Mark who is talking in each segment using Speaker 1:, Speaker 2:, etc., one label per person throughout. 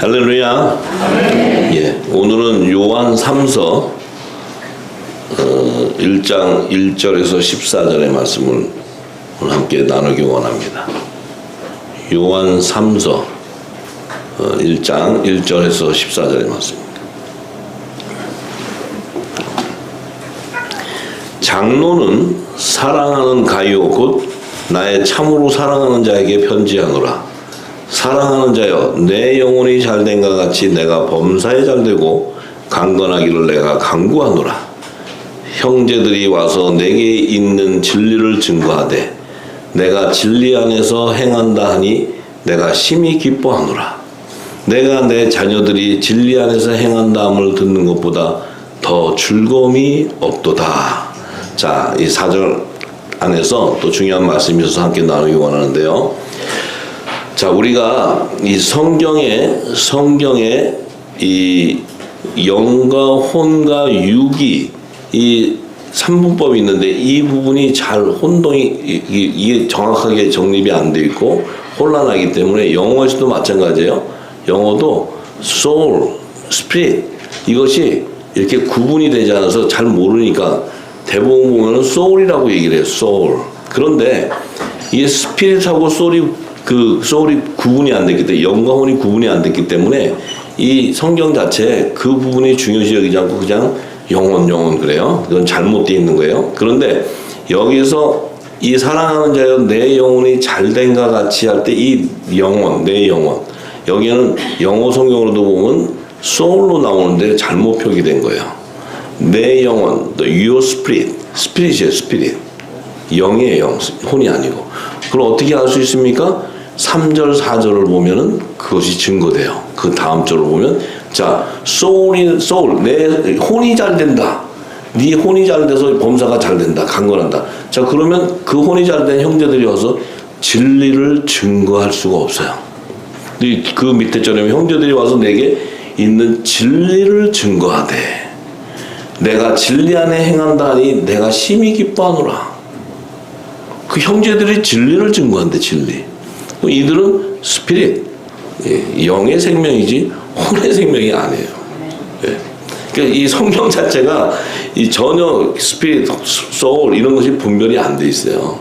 Speaker 1: 할렐루야. 예, 오늘은 요한 3서 1장 1절에서 14절의 말씀을 함께 나누기 원합니다. 요한 3서 1장 1절에서 14절의 말씀입니다. 장로는 사랑하는 가이오 곧 나의 참으로 사랑하는 자에게 편지하노라. 사랑하는 자여, 내 영혼이 잘된과 같이 내가 범사에 잘되고 강건하기를 내가 간구하노라. 형제들이 와서 내게 있는 진리를 증거하되 내가 진리 안에서 행한다 하니 내가 심히 기뻐하노라. 내가 내 자녀들이 진리 안에서 행한다 함을 듣는 것보다 더 즐거움이 없도다. 자, 이 4절 안에서 또 중요한 말씀이 있어서 함께 나누기 원하는데요. 자, 우리가 이 성경에 이 영과 혼과 육이 이 3분법이 있는데 이 부분이 잘 혼동이 이게 정확하게 정립이 안 돼 있고 혼란하기 때문에 영어에서도 마찬가지예요. 영어도 soul, spirit 이것이 이렇게 구분이 되지 않아서 잘 모르니까 대부분 보면은 soul이라고 얘기를 해요. soul. 그런데 이게 spirit하고 soul이 구분이 안 됐기 때문에 영과 혼이 구분이 안 됐기 때문에 이 성경 자체에 그 부분이 중요시 여기지 않고 그냥 영혼 그래요. 그건 잘못되어 있는 거예요. 그런데 여기서 이 사랑하는 자여 내 영혼이 잘된과 같이 할 때 이 영혼, 내 영혼 여기는 영어 성경으로도 보면 soul로 나오는데 잘못 표기된 거예요. 내 영혼, your spirit, spirit이에요, spirit. 영이에요, 영, 혼이 아니고. 그럼 어떻게 알 수 있습니까? 3절, 4절을 보면은 그것이 증거돼요. 그 다음 절을 보면, 자, soul, 내 혼이 잘 된다. 네 혼이 잘 돼서 범사가 잘 된다. 강건한다. 자, 그러면 그 혼이 잘 된 형제들이 와서 진리를 증거할 수가 없어요. 그 밑에 절에 형제들이 와서 내게 있는 진리를 증거하되 내가 진리 안에 행한다 하니 내가 심히 기뻐하노라. 그 형제들이 진리를 증거한대, 진리. 이들은 스피릿, 영의 생명이지 혼의 생명이 아니에요. 예. 그러니까 이 성경 자체가 이 전혀 스피릿, 소울 이런 것이 분별이 안 돼 있어요.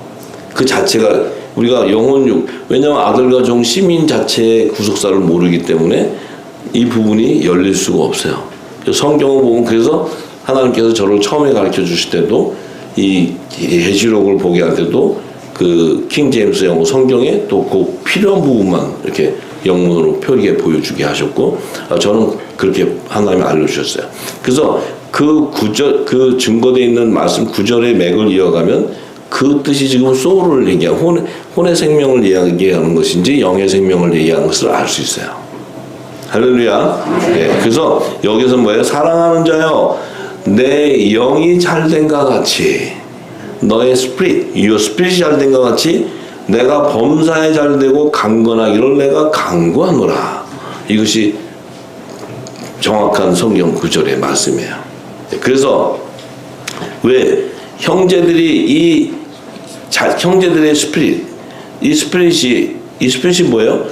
Speaker 1: 그 자체가 우리가 영혼육, 왜냐하면 아들과 종 시민 자체의 구속사를 모르기 때문에 이 부분이 열릴 수가 없어요. 성경을 보면 그래서 하나님께서 저를 처음에 가르쳐 주실 때도 이 해지록을 보게 할 때도 그 킹 제임스 영어 성경에 또 그 필요한 부분만 이렇게 영문으로 표기해 보여주게 하셨고 저는 그렇게 하나님이 알려주셨어요. 그래서 그 구절, 그 증거되어 있는 말씀 구절의 맥을 이어가면 그 뜻이 지금 소울을 얘기하고 혼의 생명을 얘기하는 것인지 영의 생명을 얘기하는 것을 알 수 있어요. 할렐루야. 네, 그래서 여기서 뭐예요? 사랑하는 자여 내 영이 잘된과 같이 너의 스피릿, your 스피릿이 잘된과 같이 내가 범사에 잘되고 강건하기를 내가 간구하노라. 이것이 정확한 성경 구절의 말씀이에요. 그래서 왜 형제들이 형제들의 스피릿, 이 스피릿이 뭐예요?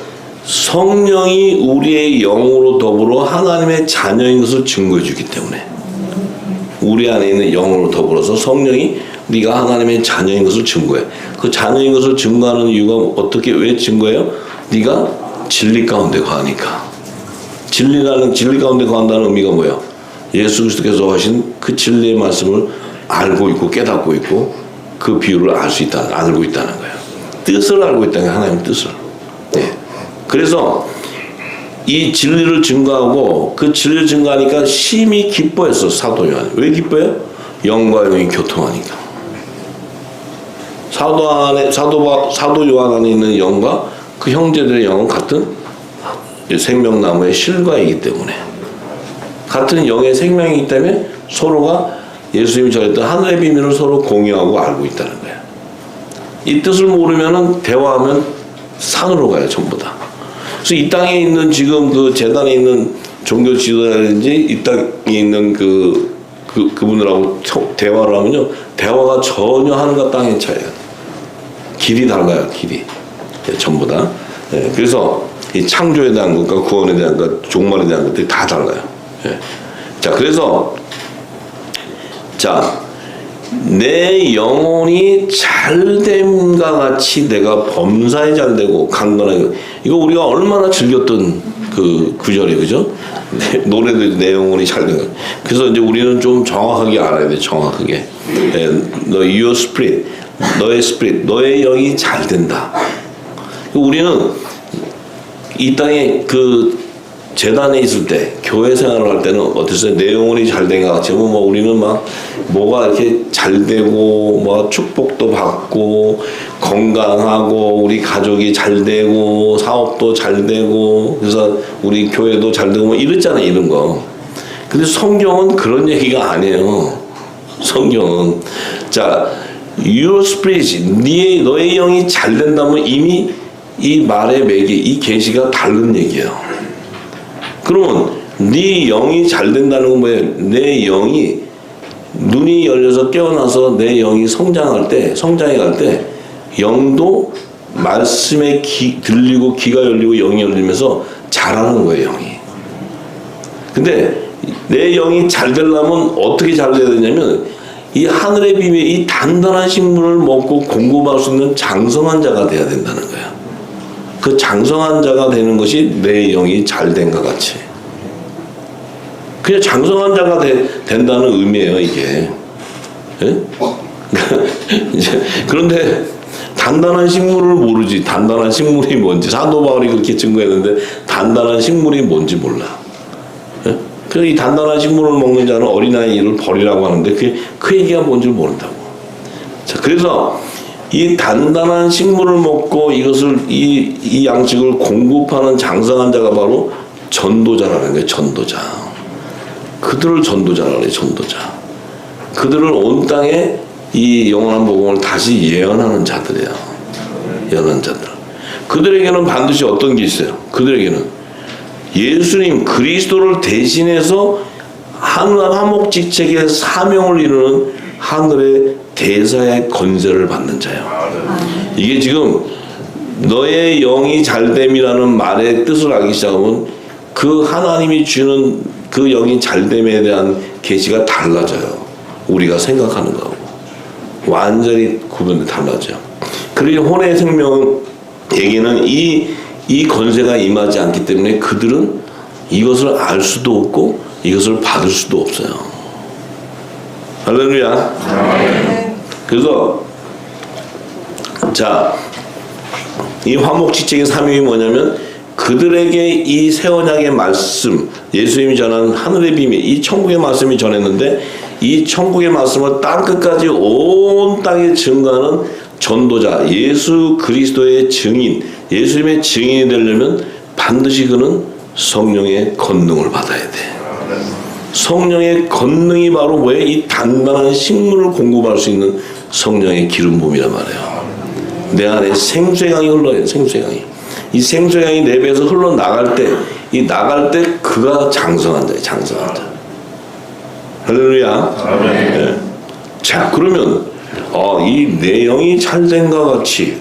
Speaker 1: 성령이 우리의 영으로 더불어 하나님의 자녀인 것을 증거해 주기 때문에 우리 안에 있는 영으로 더불어서 성령이 네가 하나님의 자녀인 것을 증거해. 그 자녀인 것을 증거하는 이유가 왜 증거해요? 네가 진리 가운데 거하니까. 진리 가운데 거한다는 의미가 뭐예요? 예수 그리스도께서 하신 그 진리의 말씀을 알고 있고 깨닫고 있고 그 비유를 알고 있다는 거예요. 뜻을 알고 있다는 거예요. 하나님의 뜻을. 네. 그래서 이 진리를 증거하고 그 진리를 증거하니까 심히 기뻐했어, 사도 요한이. 왜 기뻐해요? 영과 영이 교통하니까. 사도 요한 안에 있는 영과 그 형제들의 영은 같은 생명나무의 실과이기 때문에 같은 영의 생명이기 때문에 서로가 예수님이 전했던 하늘의 비밀을 서로 공유하고 알고 있다는 거예요. 이 뜻을 모르면은 대화하면 산으로 가요, 전부 다. 그래서 이 땅에 있는 지금 그 재단에 있는 종교 지도자든지 이 땅에 있는 그분들하고 대화를 하면요, 대화가 전혀 하늘과 땅의 차이예요. 길이 달라요, 길이. 전부 다. 네, 그래서 이 창조에 대한 것과 구원에 대한 것, 종말에 대한 것들이 다 달라요. 예. 자, 그래서 자, 내 영혼이 잘됨과 같이 내가 범사에 잘되고 강건하게, 이거 우리가 얼마나 즐겼던 그 구절이에요, 그죠? 노래도 내 영혼이 잘된 거. 그래서 이제 우리는 좀 정확하게 알아야 돼, 정확하게. 너 your spirit, 너의 spirit, 너의 영이 잘 된다. 우리는 이 땅에 그 재단에 있을 때, 교회 생활을 할 때는 어땠어요? 내 영혼이 잘 된 것 같이, 뭐 우리는 막 뭐가 이렇게 잘 되고, 뭐 축복도 받고, 건강하고, 우리 가족이 잘 되고, 사업도 잘 되고, 그래서 우리 교회도 잘 되고, 뭐 이랬잖아요, 이런 거. 근데 성경은 그런 얘기가 아니에요. 성경은. 자, your spirit, 너의 영이 잘 된다면 이미 이 말의 맥이, 이 계시가 다른 얘기예요. 그러면 네 영이 잘 된다는 건 뭐예요? 내 영이 눈이 열려서 깨어나서 내 영이 성장해 갈 때 영도 말씀에 들리고 귀가 열리고 영이 열리면서 자라는 거예요, 영이. 근데 내 영이 잘 되려면 어떻게 잘 돼야 되냐면 이 하늘의 비밀, 이 단단한 식물을 먹고 공급할 수 있는 장성한 자가 돼야 된다는 거예요. 그 장성한 자가 되는 것이 내 영이 잘 된 것 같이. 그냥 장성한 자가 된다는 의미예요, 이게. 예? 그런데 단단한 식물을 모르지. 단단한 식물이 뭔지. 사도 바울이 그렇게 증거했는데 단단한 식물이 뭔지 몰라. 예? 그래서 이 단단한 식물을 먹는 자는 어린아이를 버리라고 하는데 그 얘기가 뭔지 모른다고. 자, 그래서 이 단단한 식물을 먹고 이것을 이 양식을 공급하는 장성한 자가 바로 전도자라는 거예요. 전도자. 그들을 전도자라고 해요. 전도자. 그들을 온 땅에 이 영원한 복음을 다시 예언하는 자들이에요. 예언하는 자들. 그들에게는 반드시 어떤 게 있어요? 그들에게는 예수님 그리스도를 대신해서 화목직책의 사명을 이루는 하늘의 대사의 권세를 받는 자예요. 이게 지금 너의 영이 잘됨이라는 말의 뜻을 알기 시작하면 그 하나님이 주는 그 영이 잘됨에 대한 계시가 달라져요. 우리가 생각하는 거하고 완전히 구분이 달라져요. 그리고 혼의 생명에게는 이 권세가 임하지 않기 때문에 그들은 이것을 알 수도 없고 이것을 받을 수도 없어요. 할렐루야. 그래서 자, 이 화목직책의 사명이 뭐냐면 그들에게 이 새 언약의 말씀, 예수님이 전한 하늘의 비밀, 이 천국의 말씀이 전했는데 이 천국의 말씀을 땅 끝까지 온 땅에 증거하는 전도자, 예수 그리스도의 증인, 예수님의 증인이 되려면 반드시 그는 성령의 권능을 받아야 돼. 성령의 권능이 바로 뭐예요? 이 단단한 식물을 공급할 수 있는 성령의 기름 부음이란 말이에요. 내 안에 생수의 강이 흘러요. 생수의 강이. 이 생수의 강이 내 배에서 흘러나갈 때, 그가 장성한 자예요. 장성한 자. 할렐루야. 네. 자, 그러면 이 내 영이 잘된과 같이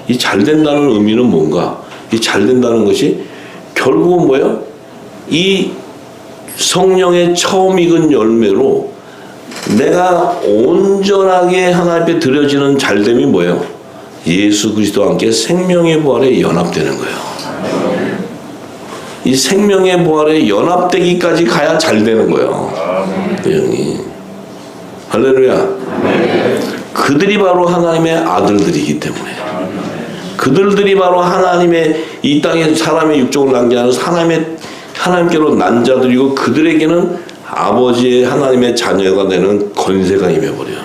Speaker 1: 이 잘된다는 의미는 뭔가? 이 잘된다는 것이 결국은 뭐예요? 이 성령의 처음 익은 열매로 내가 온전하게 하나님 앞에 드려지는 잘됨이 뭐예요? 예수 그리스도와 함께 생명의 부활에 연합되는 거예요. 이 생명의 부활에 연합되기까지 가야 잘 되는 거예요. 영이. 할렐루야. 그들이 바로 하나님의 아들들이기 때문에, 그들이 바로 하나님의 이 땅에 사람의 육종을 남겨하는 하나님께로 난 자들이고 그들에게는 아버지의 하나님의 자녀가 되는 권세가 임해버려요.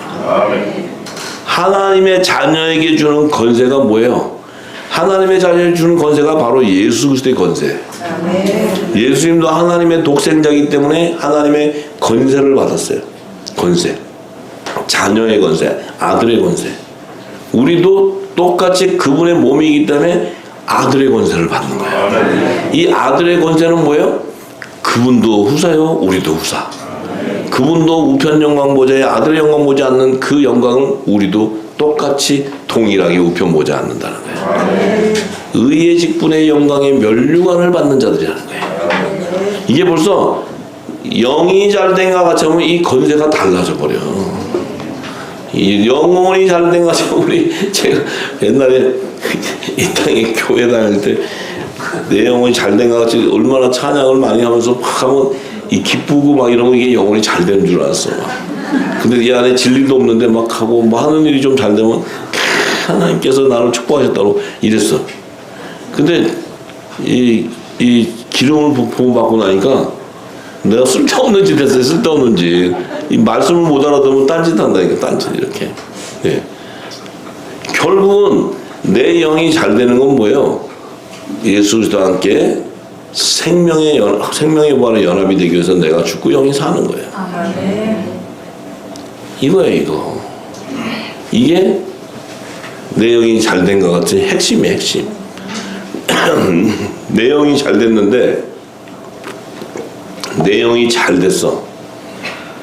Speaker 1: 하나님의 자녀에게 주는 권세가 뭐예요? 하나님의 자녀에게 주는 권세가 바로 예수 그리스도의 권세. 예수님도 하나님의 독생자이기 때문에 하나님의 권세를 받았어요. 권세. 자녀의 권세, 아들의 권세. 우리도 똑같이 그분의 몸이기 때문에 아들의 권세를 받는 거예요. 이 아들의 권세는 뭐예요? 그분도 후사요, 우리도 후사. 그분도 우편 영광 보좌에 아들의 영광 보지 않는 그 영광을 우리도 똑같이 동일하게 우편 보지 않는다는 거예요. 의의 직분의 영광의 면류관을 받는 자들이라는 거예요. 이게 벌써 영이 잘된 것 같이 하면 이 권세가 달라져 버려. 이 영혼이 잘된 것 같이 하면 제가 옛날에 이 땅에 교회 다닐 때 내 영혼이 잘된 것 같이 얼마나 찬양을 많이 하면서 막 하면 이 기쁘고 막 이러면 이게 영혼이 잘 되는 줄 알았어. 근데 이 안에 진리도 없는데 막 하고 뭐 하는 일이 좀 잘 되면 하나님께서 나를 축복하셨다고 이랬어. 근데 이 기름을 부음받고 나니까 내가 쓸데없는 짓 했어요. 쓸데없는 짓. 이 말씀을 못 알아들으면 딴짓 한다니까. 딴짓 이렇게. 예. 결국은 내 영이 잘 되는 건 뭐예요? 예수 그리스도와 함께 생명의 부활의 연합이 되기 위해서 내가 죽고 영이 사는 거예요. 이거예요, 이거. 이게 내 영이 잘 된 것 같은 핵심이에요, 핵심. 내 영이 잘 됐는데 내 영이 잘 됐어.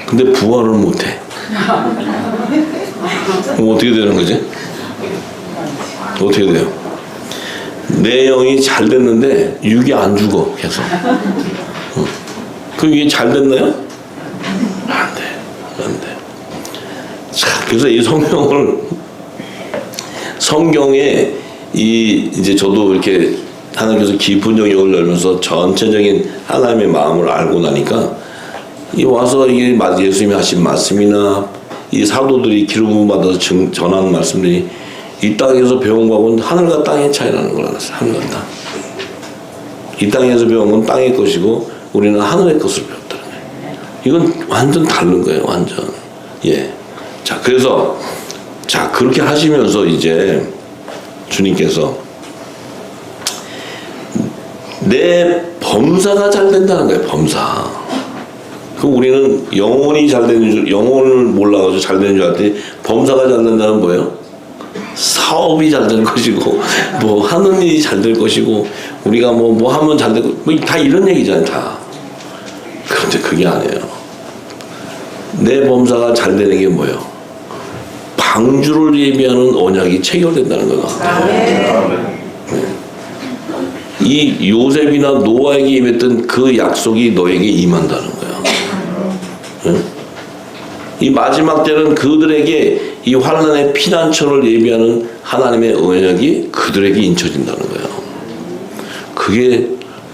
Speaker 1: 근데 부활을 못해. 그럼 어떻게 되는 거지? 어떻게 돼요? 내 영이 잘 됐는데 육이 안 죽어 계속. 그럼 이게 잘 됐나요? 안 돼, 안 돼. 자, 그래서 이 성경에 이제 저도 이렇게 하나님께서 깊은 영역을 열면서 전체적인 하나님의 마음을 알고 나니까 이 와서 이게 예수님이 하신 말씀이나 이 사도들이 기름 부음 받아서 전하는 말씀들이 이 땅에서 배운 거하고는 하늘과 땅의 차이라는 걸 알았어요. 하늘과 땅. 이 땅에서 배운 건 땅의 것이고 우리는 하늘의 것을 배웠다는 거예요. 이건 완전 다른 거예요. 완전. 예. 자, 그래서 자 그렇게 하시면서 이제 주님께서 내 범사가 잘 된다는 거예요. 범사. 그럼 우리는 영혼이 잘 되는 줄, 영혼을 몰라가지고 잘 되는 줄 알았더니 범사가 잘 된다는 뭐예요? 사업이 잘 될 것이고 뭐 하는 일이 잘 될 것이고 우리가 뭐 하면 잘 되고 뭐 다 이런 얘기잖아요. 다. 그런데 그게 아니에요. 내 범사가 잘 되는 게 뭐예요? 방주를 예비하는 언약이 체결된다는 거다. 네. 이 요셉이나 노아에게 임했던 그 약속이 너에게 임한다는 거예요. 네? 이 마지막 때는 그들에게 이 환난의 피난처를 예비하는 하나님의 언약이 그들에게 인쳐진다는 거예요. 그게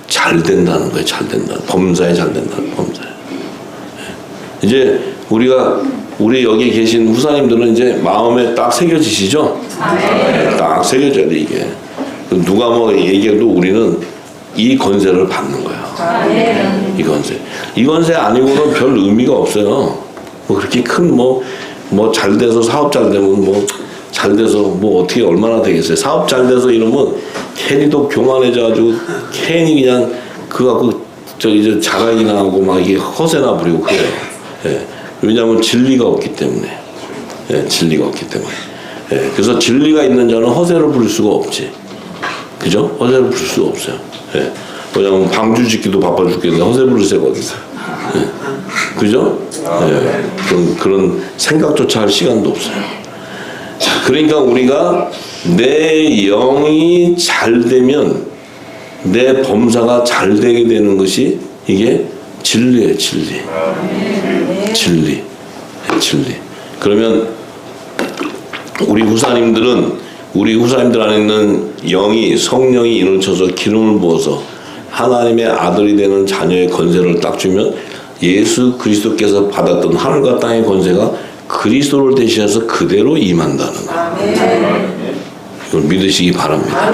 Speaker 1: 잘 된다는 거예요. 잘 된다. 범사에 잘 된다는 범사에. 네. 이제 우리 여기 계신 후사님들은 이제 마음에 딱 새겨지시죠? 네, 딱 새겨져야 돼 이게. 누가 뭐 얘기해도 우리는 이 권세를 받는 거예요. 이 권세 아니고는 별 의미가 없어요. 뭐 그렇게 큰 뭐 잘 돼서 사업 잘 되면 뭐 잘 돼서 뭐 어떻게 얼마나 되겠어요. 사업 잘 돼서 이러면 괜히 또 교만해져가지고 괜히 그냥 그거 갖고 이제 자랑이나 하고 막 이게 허세나 부리고 그래요. 예. 왜냐하면 진리가 없기 때문에. 예, 진리가 없기 때문에. 예, 그래서 진리가 있는 자는 허세를 부릴 수가 없지. 그죠? 허세를 부릴 수가 없어요. 예. 왜냐하면 방주 짓기도 바빠 죽겠는데 허세 부를 새가 어디 있어요. 예. 그죠? 예. 그런 생각조차 할 시간도 없어요. 자, 그러니까 우리가 내 영이 잘 되면 내 범사가 잘 되게 되는 것이 이게 진리예요. 진리. 진리. 그러면 우리 후사님들 안에 있는 영이 성령이 인을 쳐서 기름을 부어서 하나님의 아들이 되는 자녀의 권세를 딱 주면 예수 그리스도께서 받았던 하늘과 땅의 권세가 그리스도를 대신해서 그대로 임한다는 거예요. 이걸 믿으시기 바랍니다.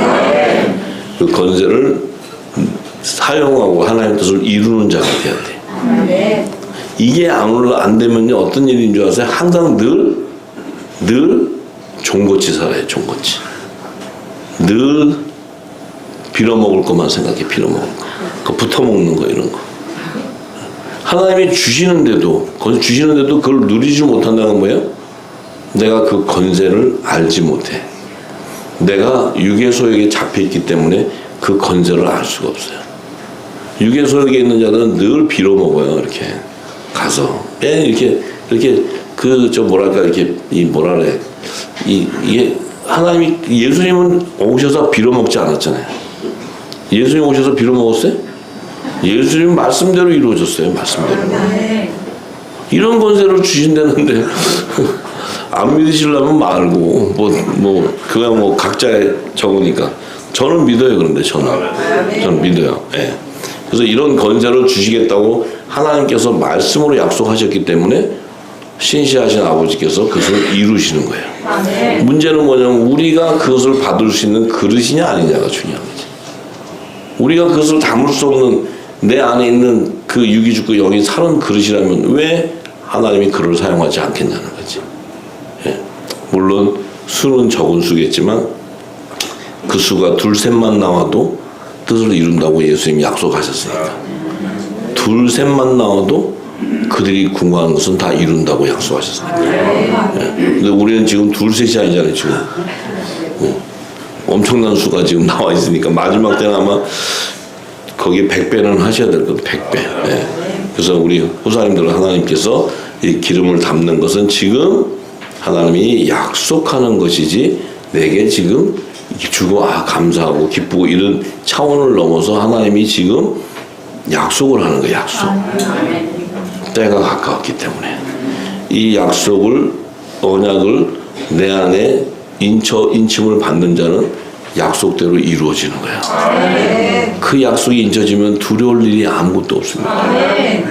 Speaker 1: 그 권세를 사용하고 하나님의 뜻을 이루는 자가 돼야 돼. 이게 안 되면요 어떤 일인 줄 아세요? 항상 늘 종고치 살아요. 종고치. 늘 빌어먹을 것만 생각해. 빌어먹을 거. 그 붙어먹는 거 이런 거. 하나님이 주시는데도 그걸 누리지 못한다는 건 뭐예요? 내가 그 권세를 알지 못해. 내가 육의 소욕에 잡혀있기 때문에 그 권세를 알 수가 없어요. 육의 소욕에 있는 자들은 늘 빌어먹어요. 이렇게 가서 이렇게 이게 이게 하나님이 예수님은 오셔서 빌어먹지 않았잖아요. 예수님 오셔서 빌어먹었어요? 예수님 말씀대로 이루어졌어요. 말씀대로. 이런 권세를 주신다는데 안 믿으시려면 말고 그냥 뭐 각자 적으니까 저는 믿어요. 그런데 저는 믿어요. 예. 그래서 이런 권세를 주시겠다고 하나님께서 말씀으로 약속하셨기 때문에 신실하신 아버지께서 그것을 이루시는 거예요. 문제는 뭐냐면 우리가 그것을 받을 수 있는 그릇이냐 아니냐가 중요한 거지. 우리가 그것을 담을 수 없는 내 안에 있는 그 육이 죽고 영이 사는 그릇이라면 왜 하나님이 그를 사용하지 않겠냐는 거지. 예. 물론 수는 적은 수겠지만 그 수가 둘셋만 나와도 뜻을 이룬다고 예수님이 약속하셨으니까 둘셋만 나와도 그들이 궁금한 것은 다 이룬다고 약속하셨으니까. 예. 근데 우리는 지금 둘셋이 아니잖아요. 지금 엄청난 수가 지금 나와 있으니까 마지막 때는 아마 거기에 100배는 하셔야 될 거예요. 100배. 예. 그래서 우리 후사님들은 하나님께서 이 기름을 담는 것은 지금 하나님이 약속하는 것이지 내게 지금 주고 감사하고 기쁘고 이런 차원을 넘어서 하나님이 지금 약속을 하는 거예요. 약속. 때가 가까웠기 때문에 이 약속을 언약을 내 안에 인침을 받는 자는 약속대로 이루어지는 거야. 그 약속이 인쳐지면 두려울 일이 아무것도 없습니다. 네.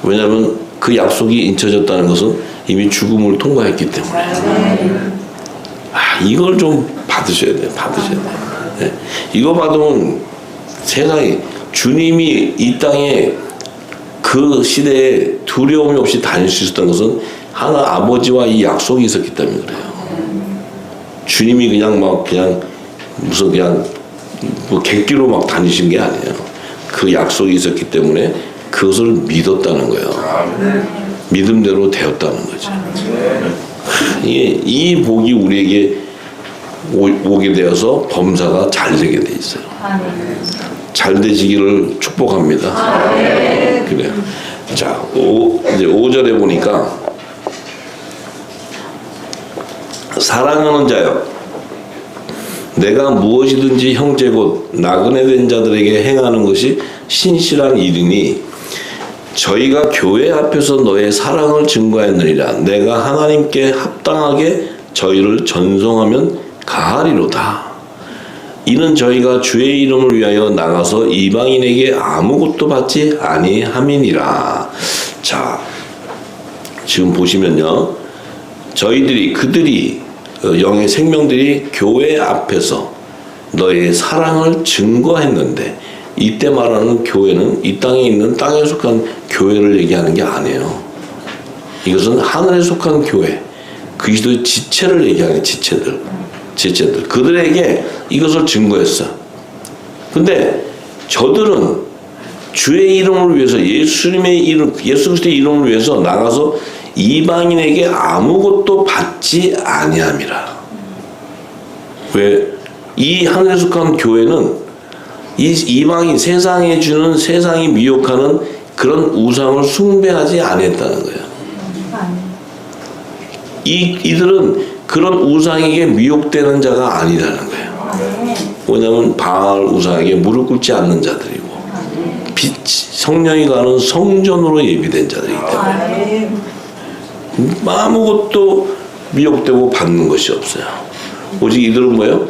Speaker 1: 왜냐하면 그 약속이 인쳐졌다는 것은 이미 죽음을 통과했기 때문에 이걸 좀 받으셔야 돼요. 네. 이거 받으면 세상에 주님이 이 땅에 그 시대에 두려움이 없이 다닐 수 있었던 것은 하나 아버지와 이 약속이 있었기 때문에 그래요. 주님이 그냥 무슨 뭐 객기로 막 다니신 게 아니에요. 그 약속이 있었기 때문에 그것을 믿었다는 거예요. 믿음대로 되었다는 거죠. 이 복이 우리에게 오게 되어서 범사가 잘 되게 돼 있어요. 잘 되시기를 축복합니다. 그래요. 자, 이제 5절에 보니까 사랑하는 자여 내가 무엇이든지 형제 곧 나그네 된 자들에게 행하는 것이 신실한 일이니 저희가 교회 앞에서 너의 사랑을 증거했느니라. 내가 하나님께 합당하게 저희를 전송하면 가하리로다. 이는 저희가 주의 이름을 위하여 나가서 이방인에게 아무것도 받지 아니함이니라. 자, 지금 보시면요, 그들이 영의 생명들이 교회 앞에서 너의 사랑을 증거했는데, 이때 말하는 교회는 이 땅에 있는 땅에 속한 교회를 얘기하는 게 아니에요. 이것은 하늘에 속한 교회, 그리스도의 지체를 얘기하는 지체들. 그들에게 이것을 증거했어. 근데 저들은 주의 이름을 위해서 예수 그리스도의 이름을 위해서 나가서 이방인에게 아무것도 받지 아니함이라. 왜? 이 하늘에 속한 교회는 이 이방인 세상에 주는 세상이 미혹하는 그런 우상을 숭배하지 아니했다는 거예요. 이들은 그런 우상에게 미혹되는 자가 아니라는 거예요. 왜냐하면 바알 우상에게 무릎 꿇지 않는 자들이고 성령이 가는 성전으로 예비된 자들이기 때문에 아무것도 미혹되고 받는 것이 없어요. 오직 이들은 뭐예요?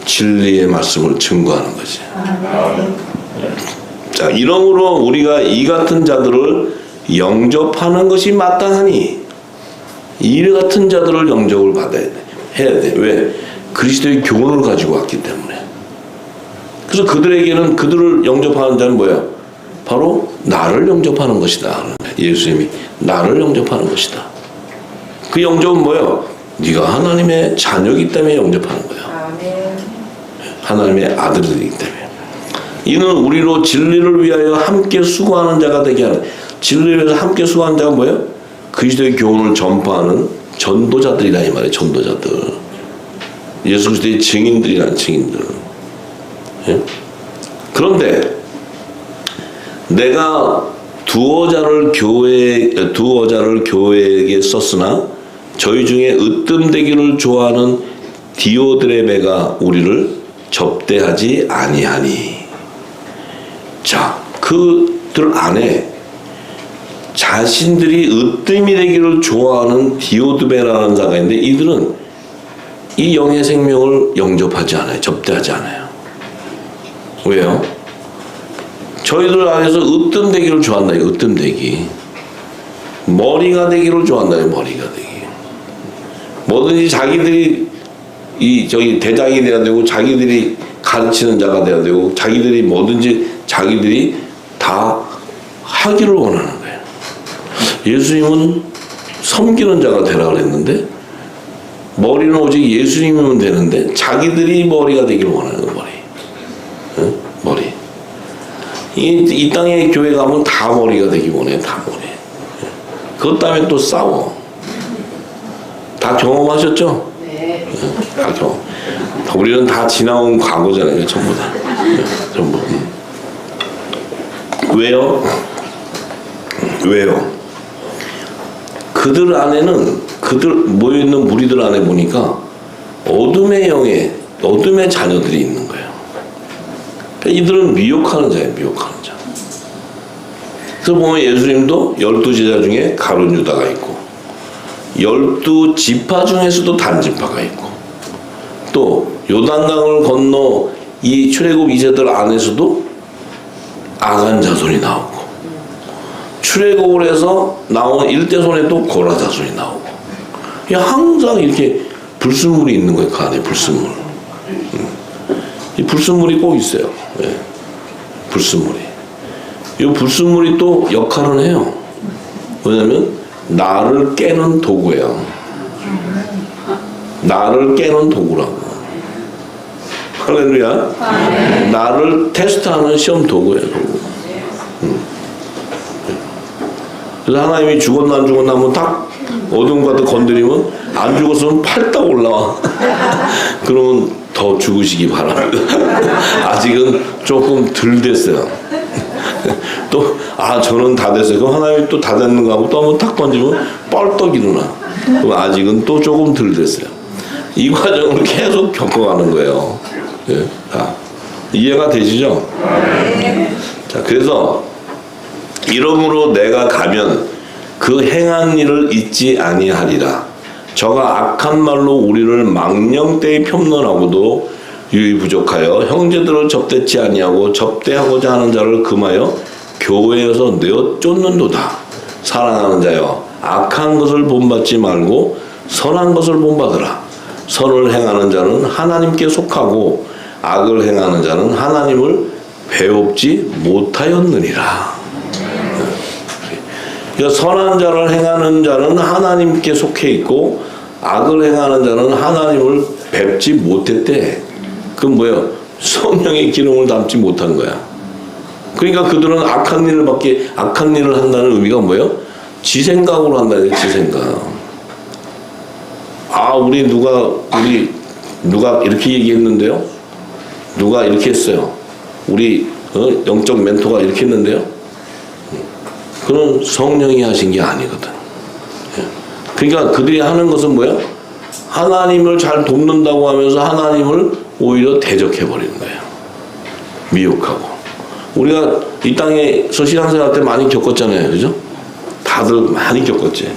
Speaker 1: 진리의 말씀을 증거하는 거지. 자, 이러므로 우리가 이 같은 자들을 영접하는 것이 마땅하니 이 같은 자들을 영접을 받아야 돼. 해야 돼. 왜? 그리스도의 교훈을 가지고 왔기 때문에. 그래서 그들을 영접하는 자는 뭐예요? 바로 나를 영접하는 것이다. 예수님이 나를 영접하는 것이다. 그 영접은 뭐예요? 네가 하나님의 자녀이기 때문에 영접하는 거예요. 하나님의 아들이기 때문에. 이는 우리로 진리를 위하여 함께 수고하는 자가 되게 하는. 진리를 위해서 함께 수고하는 자가 뭐예요? 그리스도의 교훈을 전파하는 전도자들이라 이 말이에요. 전도자들. 예수 그리스도의 증인들이란 증인들. 예? 그런데 내가 두어 자를 교회에게 썼으나 저희 중에 으뜸되기를 좋아하는 디오드레베가 우리를 접대하지 아니하니. 자, 그들 안에 자신들이 으뜸이 되기를 좋아하는 디오드베라는 자가 있는데, 이들은 이 영의 생명을 영접하지 않아요. 접대하지 않아요. 왜요? 저희들 안에서 으뜸 되기를 좋아한다. 으뜸 되기. 머리가 되기를 좋아한다. 머리가 되기. 뭐든지 자기들이 대장이 돼야 되고, 자기들이 가르치는 자가 돼야 되고, 자기들이 뭐든지 자기들이 다 하기를 원하는 거예요. 예수님은 섬기는 자가 되라 그랬는데, 머리는 오직 예수님이면 되는데 자기들이 머리가 되기를 원하는 거예요. 머리. 응? 머리. 이 땅에 교회 가면 다 머리가 되기 원해. 다 머리. 그것 때문에 또 싸워. 다 경험하셨죠?
Speaker 2: 네.
Speaker 1: 다 경험. 우리는 다 지나온 과거잖아요. 전부 다. 전부. 왜요? 왜요? 그들 안에는, 그들 모여있는 무리들 안에 보니까 어둠의 자녀들이 있는 거예요. 이들은 미혹하는 자예요. 미혹하는 자. 그래서 보면 예수님도 12제자 중에 가룟 유다가 있고, 12지파 중에서도 단지파가 있고, 또 요단강을 건너 이 출애굽 2세들 안에서도 아간 자손이 나오고, 출애굽을 해서 나온 일대손에 또 고라 자손이 나오고, 항상 이렇게 불순물이 있는 거예요. 그 안에 불순물. 이 불순물이 꼭 있어요. 네. 불순물이. 이 불순물이 또 역할을 해요. 왜냐면 나를 깨는 도구예요. 나를 깨는 도구라고. 할렐루야. 나를 테스트하는 시험 도구예요. 도구. 그래서 하나님이 죽었나 안 죽었나 하면 딱 어두운 것도 건드리면, 안 죽었으면 팔딱 올라와. 그러면 더 죽으시기 바랍니다. 아직은 조금 덜 됐어요. 또 저는 다 됐어요. 그럼 하나님이 또 다 됐는가 하고 또 한번 탁 던지면 뻘떡 일어나. 그럼 아직은 또 조금 덜 됐어요. 이 과정을 계속 겪어가는 거예요. 네. 자, 이해가 되시죠? 자, 그래서 이러므로 내가 가면 그 행한 일을 잊지 아니하리라. 저가 악한 말로 우리를 망령되이 폄론하고도 유의부족하여 형제들을 접대치 아니하고 접대하고자 하는 자를 금하여 교회에서 내어 쫓는도다. 사랑하는 자여, 악한 것을 본받지 말고 선한 것을 본받으라. 선을 행하는 자는 하나님께 속하고 악을 행하는 자는 하나님을 배웁지 못하였느니라. 그러니까 선한 자를 행하는 자는 하나님께 속해 있고, 악을 행하는 자는 하나님을 뵙지 못했대. 그건 뭐예요? 성령의 기름을 담지 못한 거야. 그러니까 그들은 악한 일을 한다는 의미가 뭐예요? 지 생각으로 한다는 거예요. 지 생각. 우리 누가 이렇게 얘기했는데요? 누가 이렇게 했어요? 우리 영적 멘토가 이렇게 했는데요? 그건 성령이 하신 게 아니거든. 그러니까 그들이 하는 것은 뭐야? 하나님을 잘 돕는다고 하면서 하나님을 오히려 대적해버리는 거예요. 미혹하고. 우리가 이 땅에서 신앙생활 때 많이 겪었잖아요. 그죠? 다들 많이 겪었지.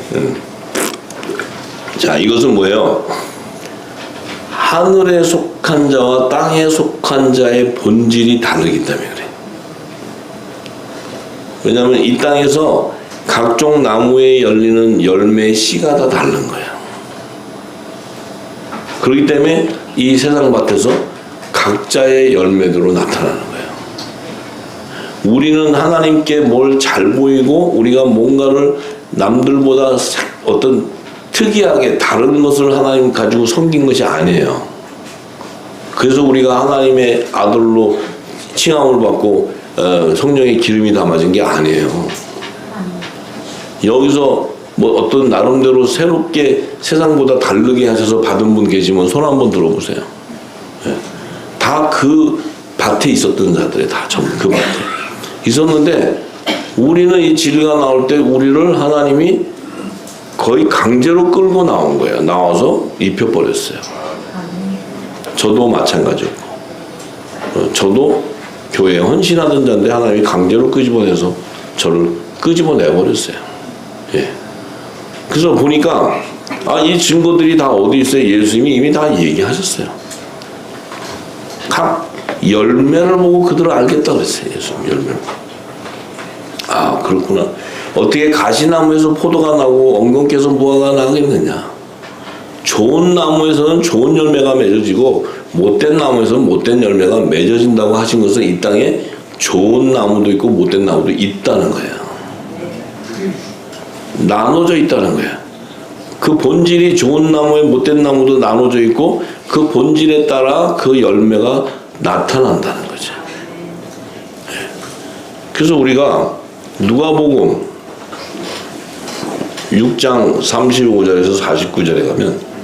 Speaker 1: 자, 이것은 뭐예요? 하늘에 속한 자와 땅에 속한 자의 본질이 다르기 때문에 그래. 왜냐하면 이 땅에서 각종 나무에 열리는 열매의 씨가 다 다른 거야. 그렇기 때문에 이 세상 밭에서 각자의 열매대로 나타나는 거예요. 우리는 하나님께 뭘 잘 보이고 우리가 뭔가를 남들보다 어떤 특이하게 다른 것을 하나님 가지고 섬긴 것이 아니에요. 그래서 우리가 하나님의 아들로 칭함을 받고 성령의 기름이 담아진 게 아니에요. 여기서 뭐 어떤 나름대로 새롭게 세상보다 다르게 하셔서 받은 분 계시면 손 한번 들어보세요. 다 그 밭에 있었던 자들이 다 전부 그 밭에 있었는데, 우리는 이 진리가 나올 때 우리를 하나님이 거의 강제로 끌고 나온 거예요. 나와서 입혀버렸어요. 저도 마찬가지였고, 저도 교회에 헌신하던 자인데 하나님이 강제로 끄집어내서 저를 끄집어내버렸어요. 예. 그래서 보니까 이 증거들이 다 어디 있어요? 예수님이 이미 다 얘기하셨어요. 각 열매를 보고 그들을 알겠다 그랬어요. 예수님 열매를. 그렇구나. 어떻게 가시나무에서 포도가 나고 엉겅퀴에서 무화과가 나겠느냐. 좋은 나무에서는 좋은 열매가 맺어지고 못된 나무에서는 못된 열매가 맺어진다고 하신 것은 이 땅에 좋은 나무도 있고 못된 나무도 있다는 거예요. 나눠져 있다는 거예요. 그 본질이 좋은 나무에 못된 나무도 나눠져 있고 그 본질에 따라 그 열매가 나타난다는 거죠. 그래서 우리가 누가복음 6장 35절에서 49절에 가면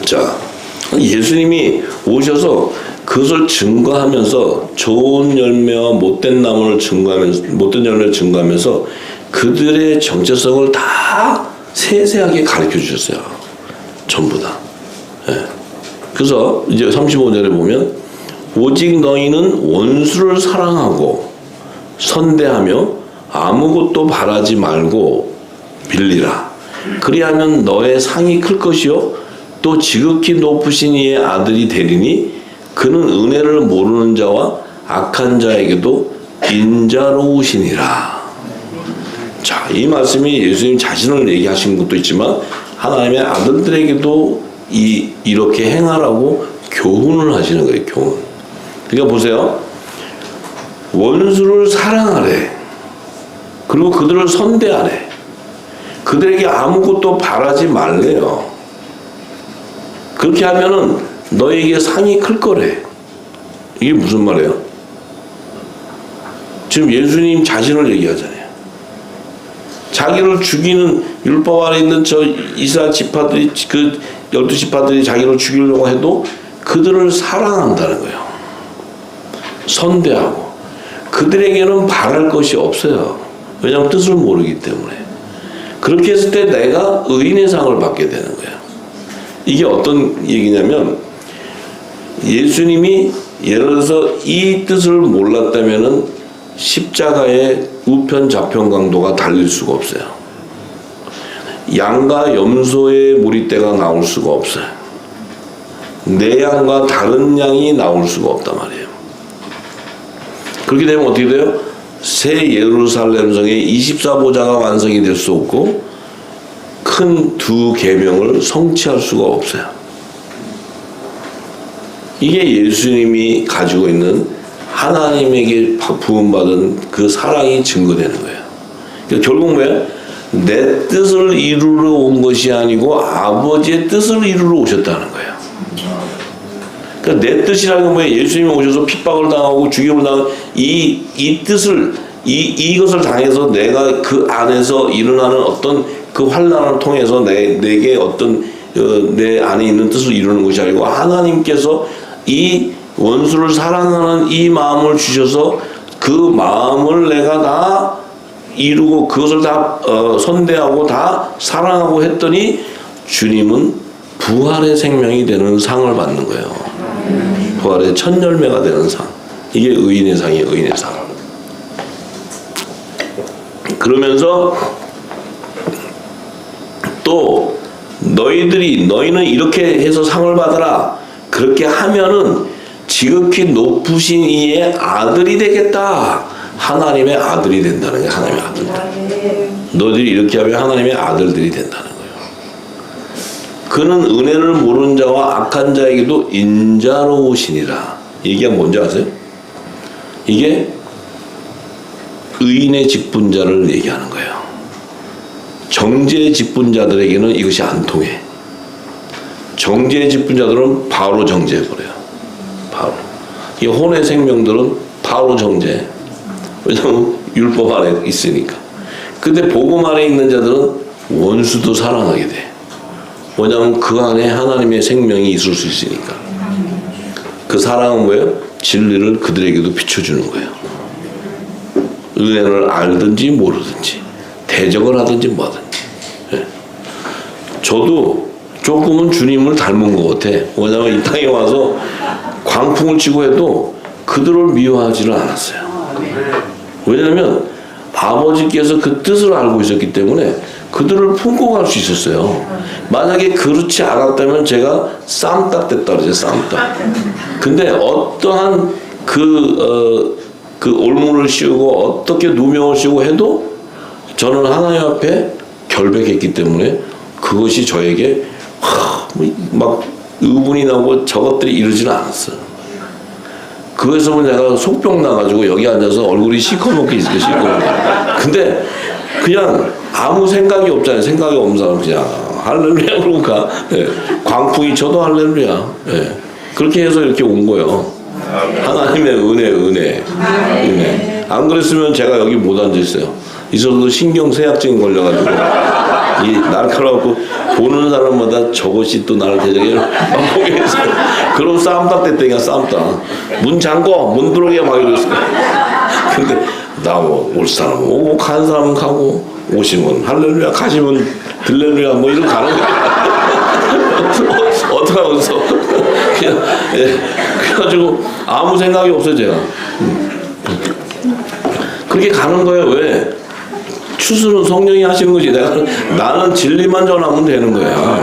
Speaker 1: 자, 예수님이 오셔서 그것을 증거하면서 좋은 열매와 못된 나무를 증거하면서 못된 열매를 증거하면서 그들의 정체성을 다 세세하게 가르쳐 주셨어요. 전부 다. 예. 그래서 이제 35절에 보면 오직 너희는 원수를 사랑하고 선대하며 아무것도 바라지 말고 빌리라. 그리하면 너의 상이 클 것이요 또 지극히 높으신 이의 아들이 되리니 그는 은혜를 모르는 자와 악한 자에게도 인자로우시니라. 자, 이 말씀이 예수님 자신을 얘기하신 것도 있지만 하나님의 아들들에게도 이렇게 행하라고 교훈을 하시는 거예요. 교훈. 그러니까 보세요. 원수를 사랑하래. 그리고 그들을 선대하래. 그들에게 아무것도 바라지 말래요. 그렇게 하면은 너에게 상이 클 거래. 이게 무슨 말이에요? 지금 예수님 자신을 얘기하잖아요. 자기를 죽이는 율법 아래 있는 저 이스라엘 지파들이 그 12지파들이 자기를 죽이려고 해도 그들을 사랑한다는 거예요. 선대하고 그들에게는 바랄 것이 없어요. 왜냐하면 뜻을 모르기 때문에. 그렇게 했을 때 내가 의인의 상을 받게 되는 거예요. 이게 어떤 얘기냐면 예수님이 예를 들어서 이 뜻을 몰랐다면은 십자가의 우편 좌편 강도가 달릴 수가 없어요. 양과 염소의 무리떼가 나올 수가 없어요. 내 양과 다른 양이 나올 수가 없단 말이에요. 그렇게 되면 어떻게 돼요? 새 예루살렘 성의 24보좌가 완성이 될 수 없고 큰 두 계명을 성취할 수가 없어요. 이게 예수님이 가지고 있는 하나님에게 부음받은 그 사랑이 증거되는 거예요. 그러니까 결국 뭐예요? 내 뜻을 이루러 온 것이 아니고 아버지의 뜻을 이루러 오셨다는 거예요. 그러니까 내 뜻이라는 건 뭐예요? 예수님이 오셔서 핍박을 당하고 죽임을 당하고 이 뜻을 이것을 당해서 내가 그 안에서 일어나는 어떤 그 환난을 통해서 내게 어떤 내 안에 있는 뜻을 이루는 것이 아니고 하나님께서 이 원수를 사랑하는 이 마음을 주셔서 그 마음을 내가 다 이루고 그것을 다 선대하고 다 사랑하고 했더니 주님은 부활의 생명이 되는 상을 받는 거예요. 부활의 첫 열매가 되는 상. 이게 의인의 상이에요. 의인의 상. 그러면서 또 너희는 이렇게 해서 상을 받아라. 그렇게 하면은 지극히 높으신 이의 아들이 되겠다. 하나님의 아들이 된다는 거예요. 하나님의 아들들. 너희들이 이렇게 하면 하나님의 아들들이 된다는 거예요. 그는 은혜를 모르는 자와 악한 자에게도 인자로우시니라. 이게 뭔지 아세요? 이게 의인의 직분자를 얘기하는 거예요. 정죄의 직분자들에게는 이것이 안 통해. 정죄의 직분자들은 바로 정죄해버려요. 바로. 이 혼의 생명들은 바로 정죄. 왜냐하면 율법 안에 있으니까. 근데 복음 안에 있는 자들은 원수도 사랑하게 돼. 왜냐하면 그 안에 하나님의 생명이 있을 수 있으니까. 그 사랑은 뭐예요? 진리를 그들에게도 비춰주는 거예요. 은혜를 알든지 모르든지 대적을 하든지 뭐하든지. 예. 저도 조금은 주님을 닮은 것 같아. 왜냐하면 이 땅에 와서 광풍을 치고 해도 그들을 미워하지는 않았어요. 왜냐하면 아버지께서 그 뜻을 알고 있었기 때문에 그들을 품고 갈 수 있었어요. 만약에 그렇지 않았다면 제가 쌈딱 됐다 그러죠. 쌈딱. 근데 어떠한 그 올무를 씌우고 어떻게 누명을 씌우고 해도 저는 하나님 앞에 결백했기 때문에 그것이 저에게 막 의분이 나고 저것들이 이러지는 않았어요. 그래서 내가 속병 나가지고 여기 앉아서 얼굴이 시커멓게 있어요. 시커멓게. 근데 그냥 아무 생각이 없잖아요. 생각이 없는 사람 그냥 할렐루야 그러고 가. 예. 광풍이 쳐도 할렐루야. 예. 그렇게 해서 이렇게 온 거예요. 하나님의 은혜. 안 그랬으면 제가 여기 못 앉아있어요. 있어도 신경쇠약증이 걸려가지고 이 날카로워갖고 보는 사람마다 저것이 또 나를 대적해 막 보게 했어요. 그럼 싸움딱 됐다니까. 싸움딱 문 잠궈 문 들어오게 막 이랬어요. 근데 나 올 사람은 오고 가는 사람은 가고 오시면 할렐루야 가시면 들렐루야 뭐 이런 가는 거야. 어떡하고 있어. 그냥 예. 그래가지고 아무 생각이 없어요 제가. 그렇게 가는 거예요. 왜? 추수는 성령이 하시는 거지. 나는 진리만 전하면 되는 거야.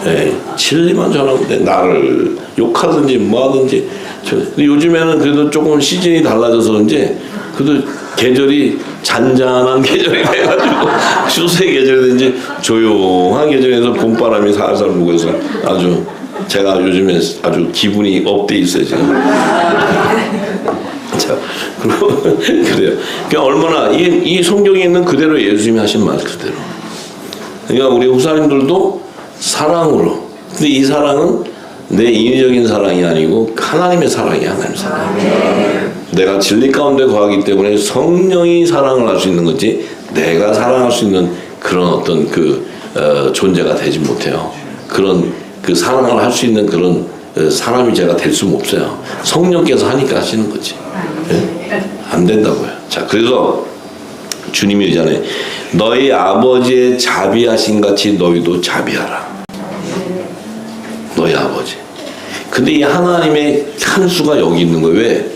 Speaker 1: 네, 진리만 전하면 돼. 나를 욕하든지 뭐하든지. 근데 요즘에는 그래도 조금 시즌이 달라져서 그런지 그래도 계절이 잔잔한 계절이 돼가지고 추수의 계절이 된지 조용한 계절에서 봄바람이 살살 불고서 아주 제가 요즘에 아주 기분이 업돼 있어요 지금. 자, 그리고 그래요. 그러니까 얼마나 이 성경에 있는 그대로 예수님이 하신 말 그대로. 그러니까 우리 후사님들도 사랑으로. 근데 이 사랑은 내 인위적인 사랑이 아니고 하나님의 사랑이야. 하나님의 사랑. 내가 진리 가운데 거하기 때문에 성령이 사랑을 할 수 있는 거지 내가 사랑할 수 있는 그런 어떤 존재가 되지 못해요. 그런 그 사랑을 할 수 있는 그런 사람이 제가 될 수는 없어요. 성령께서 하니까 하시는 거지. 예? 안 된다고요. 자, 그래서 주님이 이잖아요. 너희 아버지의 자비하신 같이 너희도 자비하라. 너희 아버지. 근데 이 하나님의 한 수가 여기 있는 거예요. 왜?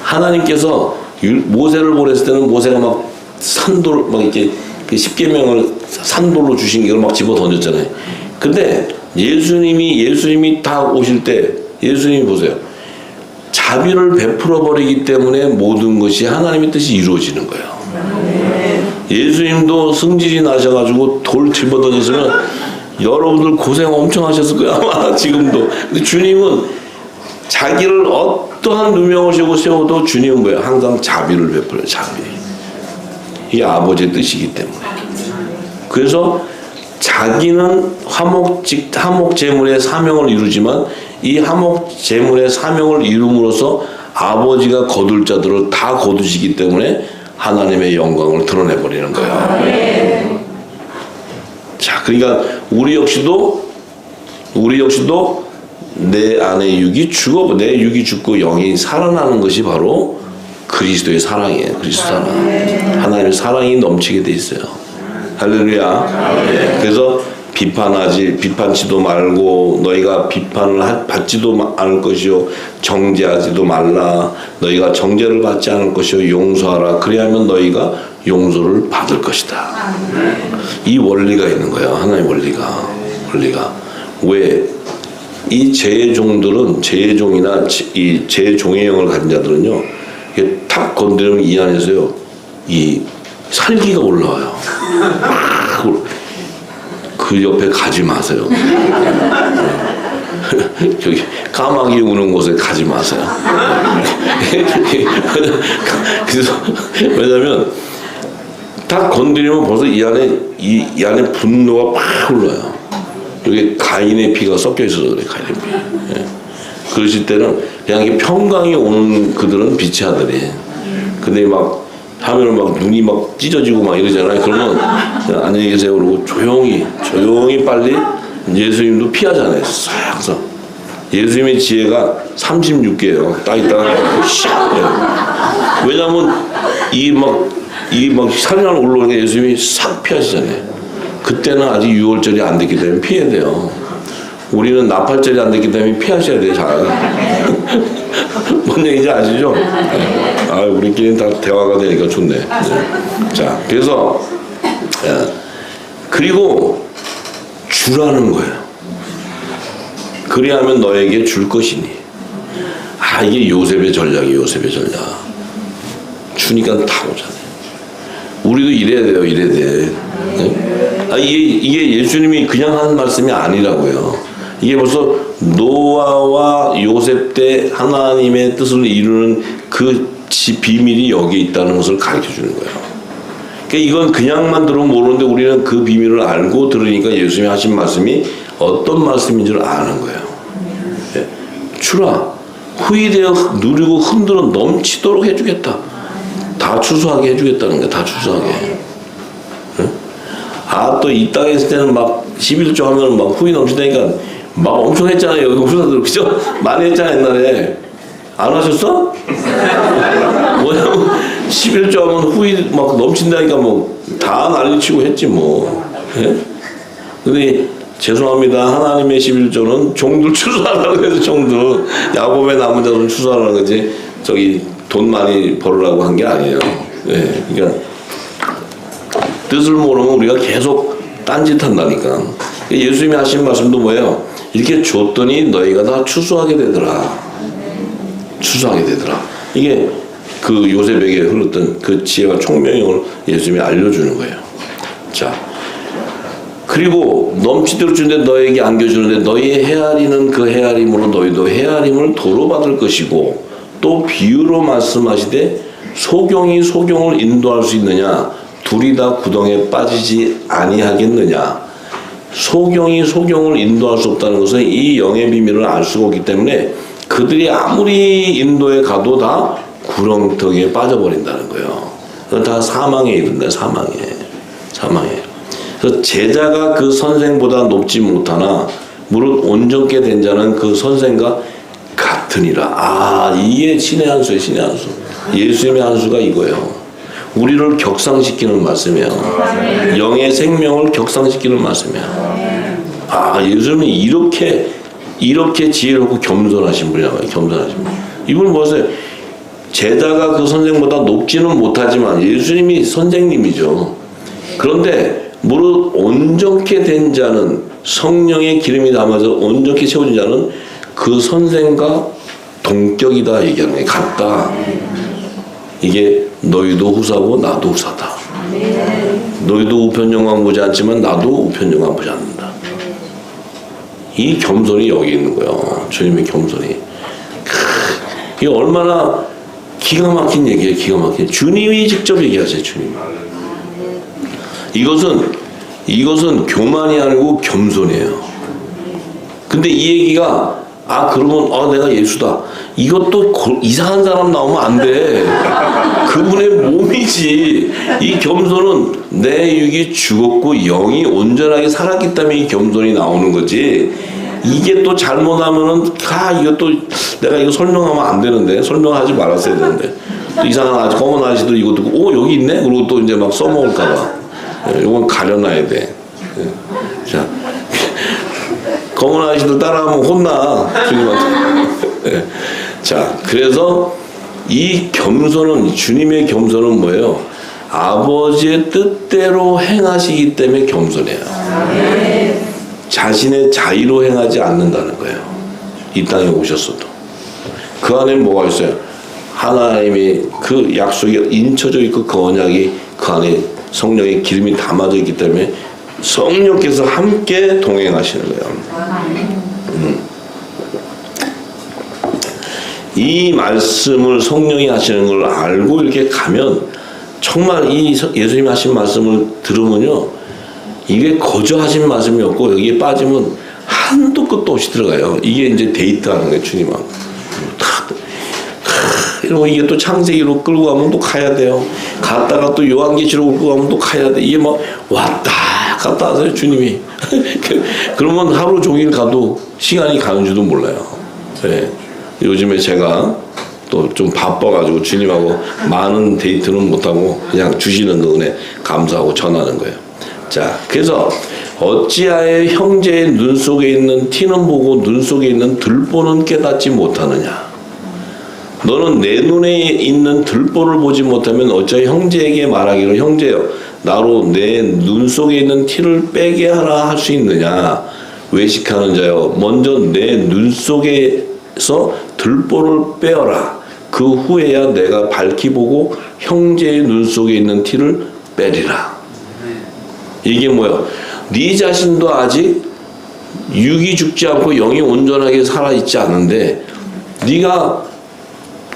Speaker 1: 하나님께서 모세를 보냈을 때는 모세가 막 산돌 막 이렇게 십계명을 산돌로 주신 이걸 막 집어 던졌잖아요. 근데 예수님이 다 오실 때 예수님이 보세요. 자비를 베풀어 버리기 때문에 모든 것이 하나님의 뜻이 이루어지는 거예요. 예수님도 승질이 나셔가지고 돌 집어 던졌으면 여러분들 고생 엄청 하셨을 거예요. 아마 지금도. 근데 주님은 자기를 어떠한 누명을 씌고 세워도 주님은 뭐예요? 항상 자비를 베풀어요. 자비. 이게 아버지의 뜻이기 때문에. 그래서 자기는 화목 제물의 사명을 이루지만 이 화목 제물의 사명을 이룸으로써 아버지가 거둘 자들을 다 거두시기 때문에 하나님의 영광을 드러내버리는 거예요. 자, 그러니까 우리 역시도 내 안의 육이 죽어, 내 육이 죽고 영이 살아나는 것이 바로 그리스도의 사랑이에요. 그리스도 사랑. 하나님의 사랑이 넘치게 돼 있어요. 할렐루야. 네. 그래서 비판치도 말고 너희가 비판을 받지도 않을 것이요 정죄하지도 말라. 너희가 정죄를 받지 않을 것이요 용서하라. 그리하면 너희가 용서를 받을 것이다. 이 원리가 있는 거예요. 하나의 원리가. 왜? 이 죄의 종들은 죄의 종이나 이 죄의 종의 영을 가진 자들은요. 이게 탁 건드리면 이 안에서요. 이 살기가 올라와요. 그 옆에 가지 마세요. 저기 까마귀 우는 곳에 가지 마세요. 그래서 왜냐면 딱 건드리면 벌써 이 안에 분노가 팍 올라요. 여기 가인의 피가 섞여 있어서 그래. 가인의 피. 예. 그러실 때는 그냥 이게 평강이 오는 그들은 빛의 아들이. 근데 막 하면은 막 눈이 막 찢어지고 막 이러잖아요. 그러면 안녕히 계세요 그러고 조용히 빨리 예수님도 피하잖아요. 싹. 예수님의 지혜가 36개예요. 딱 있다가 샥. 예. 왜냐면 막 산을 올라오니까 예수님이 싹 피하시잖아요. 그때는 아직 6월절이 안 됐기 때문에 피해야 돼요. 우리는 나팔절이 안 됐기 때문에 피하셔야 돼요, 잘. 뭔 얘기인지 아시죠? 네. 아, 우리끼리는 다 대화가 되니까 좋네. 네. 자, 그래서, 그리고 주라는 거예요. 그리하면 너에게 줄 것이니. 아, 이게 요셉의 전략이에요, 요셉의 전략. 주니까 다 오잖아요. 우리도 이래야 돼요, 이래야 돼. 네? 아, 이게 예수님이 그냥 하는 말씀이 아니라고요. 이게 벌써 노아와 요셉 때 하나님의 뜻을 이루는 그 비밀이 여기에 있다는 것을 가르쳐 주는 거예요. 그러니까 이건 그냥만 들으면 모르는데 우리는 그 비밀을 알고 들으니까 예수님이 하신 말씀이 어떤 말씀인 줄 아는 거예요. 네. 주라. 후이되어 누리고 흔들어 넘치도록 해주겠다. 다 추수하게 해주겠다는 거야. 다 추수하게. 응? 아, 또 이 땅에 있을 때는 막 11조 하면 막 후이 넘치다니까 막 엄청 했잖아요. 여기 후사들. 그죠? 많이 했잖아, 옛날에. 안 하셨어? 뭐냐면 11조 하면 후이 막 넘친다니까 뭐 다 난리치고 했지 뭐. 예? 근데 죄송합니다. 하나님의 11조는 종들 추수하라고 해서 종들. 야곱의 남은 자손 추수하라는 거지. 저기 돈 많이 벌으라고 한 게 아니에요. 예, 그러니까 뜻을 모르면 우리가 계속 딴짓한다니까. 예수님이 하신 말씀도 뭐예요? 이렇게 줬더니 너희가 다 추수하게 되더라. 추수하게 되더라. 이게 그 요셉에게 흘렀던 그 지혜와 총명을 예수님이 알려주는 거예요. 자, 그리고 넘치도록 주는데 너에게 안겨주는데 너희의 헤아리는 그 헤아림으로 너희도 헤아림을 도로 받을 것이고 또 비유로 말씀하시되 소경이 소경을 인도할 수 있느냐 둘이 다 구덩이에 빠지지 아니하겠느냐. 소경이 소경을 인도할 수 없다는 것은 이 영의 비밀을 알 수가 없기 때문에 그들이 아무리 인도에 가도 다 구렁텅이에 빠져버린다는 거예요. 그건 다 사망에 이른다. 사망에. 그래서 제자가 그 선생보다 높지 못하나 무릇 온전케 된 자는 그 선생과 같으니라. 아, 이게 신의 한 수예요. 신의 한 수. 예수님의 한 수가 이거예요. 우리를 격상시키는 말씀이에요. 영의 생명을 격상시키는 말씀이에요. 아, 예수님은 이렇게 지혜롭고 겸손하신 분이라고 해요. 겸손하신 분. 이분은 보세요. 제자가 그 선생보다 높지는 못하지만 예수님이 선생님이죠. 그런데 무릇 온전케 된 자는 성령의 기름이 담아서 온전케 채워진 자는 그 선생과 동격이다 얘기하는 게 같다. 이게 너희도 후사고 나도 후사다. 너희도 우편 영광 보지 않지만 나도 우편 영광 보지 않는다. 이 겸손이 여기 있는 거예요. 주님의 겸손이. 이게 얼마나 기가 막힌 얘기예요. 기가 막힌. 주님이 직접 얘기하세요. 주님. 이것은 교만이 아니고 겸손이에요. 근데 이 얘기가 그러면 내가 예수다. 이것도 이상한 사람 나오면 안 돼. 그분의 몸이지. 이 겸손은 내 육이 죽었고 영이 온전하게 살았기 때문에 이 겸손이 나오는 거지. 이게 또 잘못하면은 이것도 내가 이거 설명하면 안 되는데 설명하지 말았어야 되는데 또 이상한 아저씨 검은 아저씨도 이거 듣고 여기 있네. 그리고 또 이제 막 써먹을까봐. 이건 가려놔야 돼. 자. 검은 아저씨도 따라하면 혼나. 주님한테. 자, 그래서 이 겸손은, 주님의 겸손은 뭐예요? 아버지의 뜻대로 행하시기 때문에 겸손해요. 자신의 자의로 행하지 않는다는 거예요. 이 땅에 오셨어도. 그 안에 뭐가 있어요? 하나님의 그 약속이 인쳐져 있고 그 언약이 그 안에 성령의 기름이 담아져 있기 때문에 성령께서 함께 동행하시는 거예요. 이 말씀을 성령이 하시는 걸 알고 이렇게 가면 정말 이 예수님이 하신 말씀을 들으면요, 이게 거저하신 말씀이 없고 여기에 빠지면 한도 끝도 없이 들어가요. 이게 이제 데이트하는 거예요. 주님하고 이러고 이게 또 창세기로 끌고 가면 또 가야 돼요. 갔다가 또 요한계시록 끌고 가면 또 가야 돼. 이게 막 왔다 갔다 하세요. 주님이. 그러면 하루 종일 가도 시간이 가는 줄도 몰라요. 네. 요즘에 제가 또 좀 바빠가지고 주님하고 많은 데이트는 못하고 그냥 주시는 그 은혜 감사하고 전하는 거예요. 자, 그래서 어찌하여 형제의 눈 속에 있는 티는 보고 눈 속에 있는 들보는 깨닫지 못하느냐. 너는 내 눈에 있는 들보를 보지 못하면 어찌하여 형제에게 말하기를 형제여 나로 내 눈 속에 있는 티를 빼게 하라 할 수 있느냐. 외식하는 자여 먼저 내 눈 속에서 들보를 빼어라. 그 후에야 내가 밝히 보고 형제의 눈 속에 있는 티를 빼리라. 이게 뭐야? 네 자신도 아직 육이 죽지 않고 영이 온전하게 살아있지 않은데 네가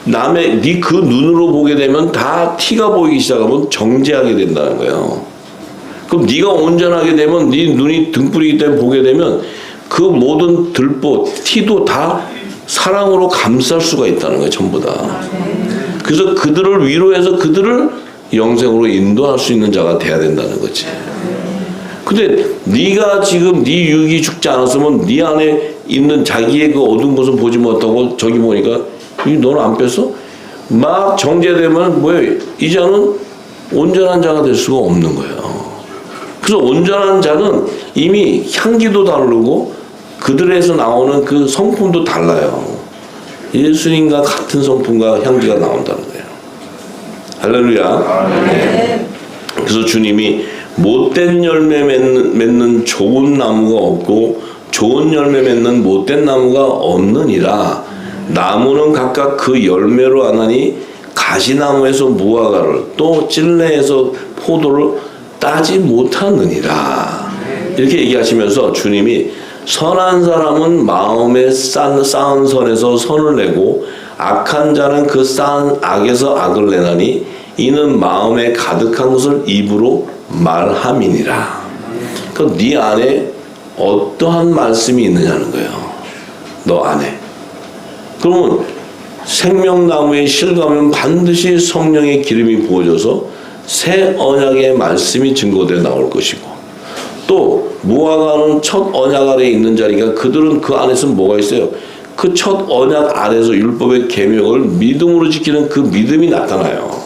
Speaker 1: 남의 네 그 눈으로 보게 되면 다 티가 보이기 시작하면 정죄하게 된다는 거예요. 그럼 네가 온전하게 되면 네 눈이 등불이기 때문에 보게 되면 그 모든 들보 티도 다 사랑으로 감쌀 수가 있다는 거예요. 전부 다. 그래서 그들을 위로해서 그들을 영생으로 인도할 수 있는 자가 돼야 된다는 거지. 근데 네가 지금 네 육이 죽지 않았으면 네 안에 있는 자기의 그 어두운 것을 보지 못하고 저기 보니까 너는 안 뺐어? 막 정죄되면 뭐예요? 이제는 온전한 자가 될 수가 없는 거예요. 그래서 온전한 자는 이미 향기도 다르고 그들에서 나오는 그 성품도 달라요. 예수님과 같은 성품과 향기가 나온다는 거예요. 할렐루야. 네. 그래서 주님이 못된 열매 맺는 좋은 나무가 없고 좋은 열매 맺는 못된 나무가 없느니라. 나무는 각각 그 열매로 아나니 가시나무에서 무화과를 또 찔레에서 포도를 따지 못하느니라. 이렇게 얘기하시면서 주님이 선한 사람은 마음에 쌓은 선에서 선을 내고 악한 자는 그 쌓은 악에서 악을 내나니 이는 마음에 가득한 것을 입으로 말함이니라. 그럼 네 안에 어떠한 말씀이 있느냐는 거예요. 너 안에. 그러면 생명나무에 실감하면 반드시 성령의 기름이 부어져서 새 언약의 말씀이 증거되어 나올 것이고 또 무화과는 첫 언약 아래에 있는 자리가 그들은 그 안에서 뭐가 있어요? 그 첫 언약 안에서 율법의 계명을 믿음으로 지키는 그 믿음이 나타나요.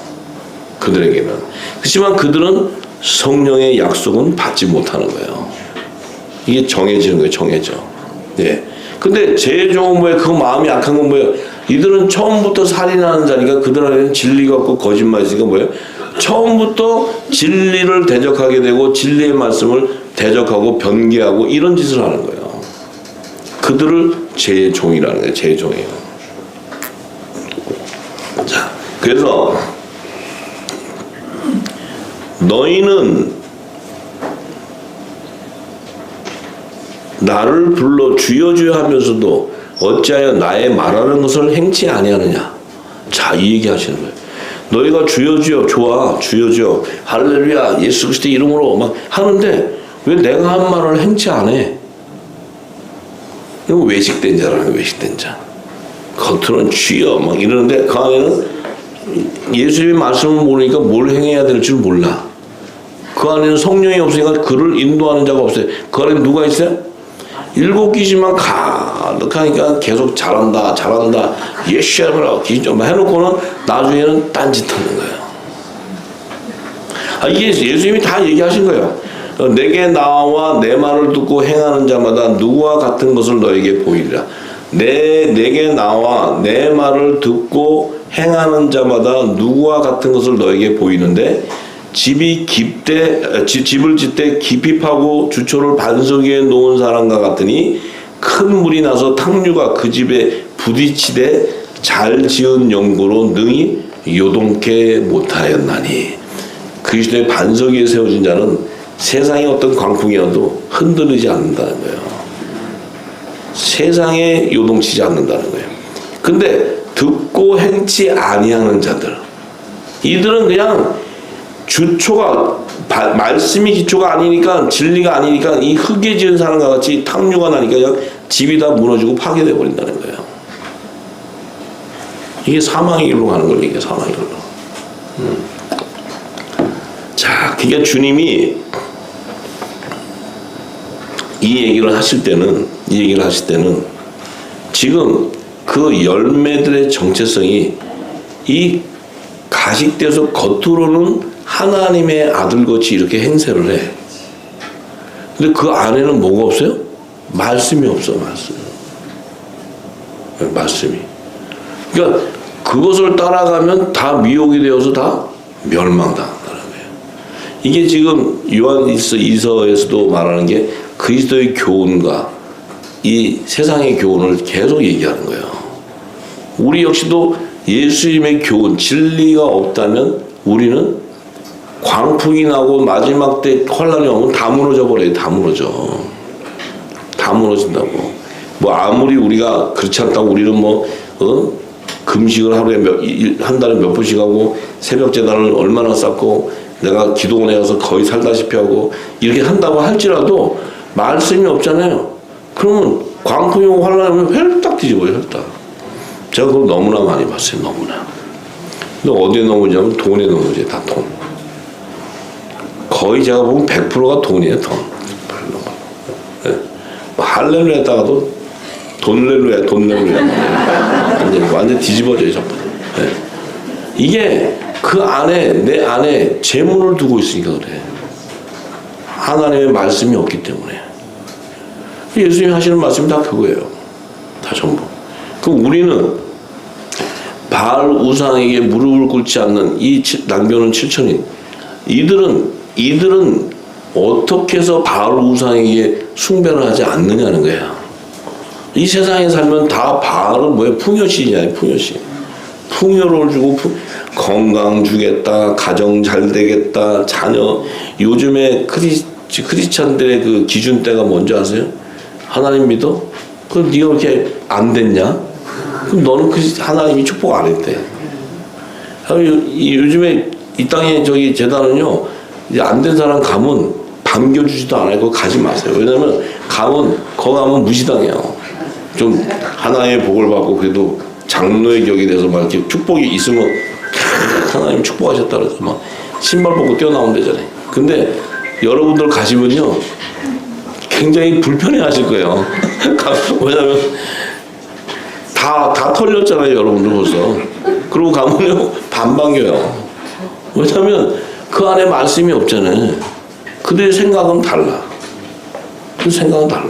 Speaker 1: 그들에게는. 그렇지만 그들은 성령의 약속은 받지 못하는 거예요. 이게 정해지는 거예요. 정해져. 예. 근데 제일 좋은 뭐예요? 그 마음이 약한 건 뭐예요? 이들은 처음부터 살인하는 자니까 그들 안에는 진리가 없고 거짓말이 있으니까 뭐예요? 처음부터 진리를 대적하게 되고 진리의 말씀을 대적하고 변개하고 이런 짓을 하는 거예요. 그들을 제 종이라는 거예요. 제 종이에요. 자, 그래서 너희는 나를 불러 주여 주여 하면서도 어찌하여 나의 말하는 것을 행치 아니하느냐. 자, 이 얘기 하시는 거예요. 너희가 주여 주여 좋아 주여 주여 할렐루야 예수 그리스도 이름으로 막 하는데 왜 내가 한 말을 행치 안 해? 이거 외식된 자라는 거예요. 외식된 자. 겉으로는 주여 막 이러는데 그 안에는 예수님의 말씀을 모르니까 뭘 행해야 될 줄 몰라. 그 안에는 성령이 없으니까 그를 인도하는 자가 없어요. 그 안에 누가 있어요? 일곱 귀신만 가득하니까 계속 잘한다 잘한다 예수야라고 귀신 좀 해놓고는 나중에는 딴짓하는 거예요. 이게 예수님이 다 얘기하신 거예요. 내게 나와 내 말을 듣고 행하는 자마다 누구와 같은 것을 너에게 보이리라. 내게 나와 내 말을 듣고 행하는 자마다 누구와 같은 것을 너에게 보이는데 집을 짓되 깊이 파고 주초를 반석 위에 놓은 사람과 같으니 큰 물이 나서 탕류가 그 집에 부딪히되 잘 지은 연고로 능히 요동케 못하였나니. 그리스도의 반석 위에 세워진 자는 세상의 어떤 광풍이어도 흔들리지 않는다는 거예요. 세상에 요동치지 않는다는 거예요. 근데 듣고 행치 아니하는 자들, 이들은 그냥 주초가 말씀이 기초가 아니니까 진리가 아니니까 이 흙에 지은 사람과 같이 탕류가 나니까 그냥 집이 다 무너지고 파괴돼 버린다는 거예요. 이게 사망의 길로 가는 거예요. 이게 사망의 길로. 자, 그러니까 주님이 이 얘기를 하실 때는 지금 그 열매들의 정체성이 이 가식돼서 겉으로는 하나님의 아들같이 이렇게 행세를 해. 근데 그 안에는 뭐가 없어요? 말씀이 없어, 말씀이. 그러니까 그것을 따라가면 다 미혹이 되어서 다 멸망당한다는 거예요. 이게 지금 요한일서에서도 말하는 게 그리스도의 교훈과 이 세상의 교훈을 계속 얘기하는 거예요. 우리 역시도 예수님의 교훈, 진리가 없다면 우리는 광풍이 나고 마지막 때 혼란이 오면 다 무너져 버려요. 다 무너져. 다 무너진다고. 뭐 아무리 우리가 그렇지 않다고 우리는 금식을 하루에 한 달에 몇 번씩 하고 새벽 제단을 얼마나 쌓고 내가 기도원에 가서 거의 살다시피 하고 이렇게 한다고 할지라도 말씀이 없잖아요. 그러면 광풍이 오고 환란이 오면 혈딱 뒤집어요. 혈딱. 제가 그걸 너무나 많이 봤어요. 너무나. 근데 어디에 넘어지냐면 돈에 넘어져요. 다 돈. 거의 제가 보면 100%가 돈이에요. 돈. 네. 할렐루야에다가도 돈렐루야. 완전 뒤집어져요. 전부. 네. 이게 그 안에 내 안에 재물을 두고 있으니까 그래. 하나님의 말씀이 없기 때문에. 예수님이 하시는 말씀이 다 그거예요. 다 전부. 그럼 우리는 바알 우상에게 무릎을 꿇지 않는 이 남겨놓은 7천인 이들은 어떻게 해서 바알 우상에게 숭배를 하지 않느냐는 거야. 이 세상에 살면 다 바알은 뭐예요? 풍요신이야. 풍요신. 풍요를 주고 건강 주겠다, 가정 잘 되겠다, 자녀. 요즘에 크리스찬들의 그 기준대가 뭔지 아세요? 하나님 믿어? 그럼 네가 그렇게 안 됐냐? 그럼 너는 하나님이 축복 안 했대. 요즘에 이 땅에 저기 재단은요, 이제 안 된 사람 가면 반겨주지도 않아요. 그거 가지 마세요. 왜냐면 거기 가면 무시당해요. 좀 하나님의 복을 받고 그래도 장로의 격이 돼서 막 이렇게 축복이 있으면 하나님 축복하셨다 그래서 막 신발 벗고 뛰어나온대잖아요. 근데 여러분들 가시면요, 굉장히 불편해 하실 거예요. 왜냐면 다 털렸잖아요, 여러분들 벌써. 그러고 가면요, 반방겨요. 왜냐면 그 안에 말씀이 없잖아요. 그들의 생각은 달라. 그 생각은 달라.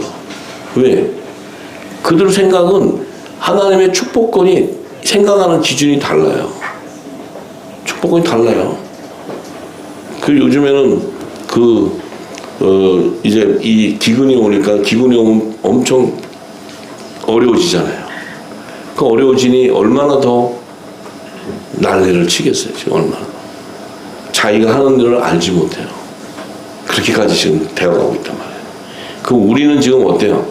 Speaker 1: 왜? 그들 생각은 하나님의 축복권이 생각하는 기준이 달라요. 축복권이 달라요. 그 요즘에는 이제 이 기근이 오면 엄청 어려워지잖아요. 그 어려워지니 얼마나 더 난리를 치겠어요. 지금 얼마나. 자기가 하는 일을 알지 못해요. 그렇게까지 지금 되어가고 있단 말이에요. 그럼 우리는 지금 어때요?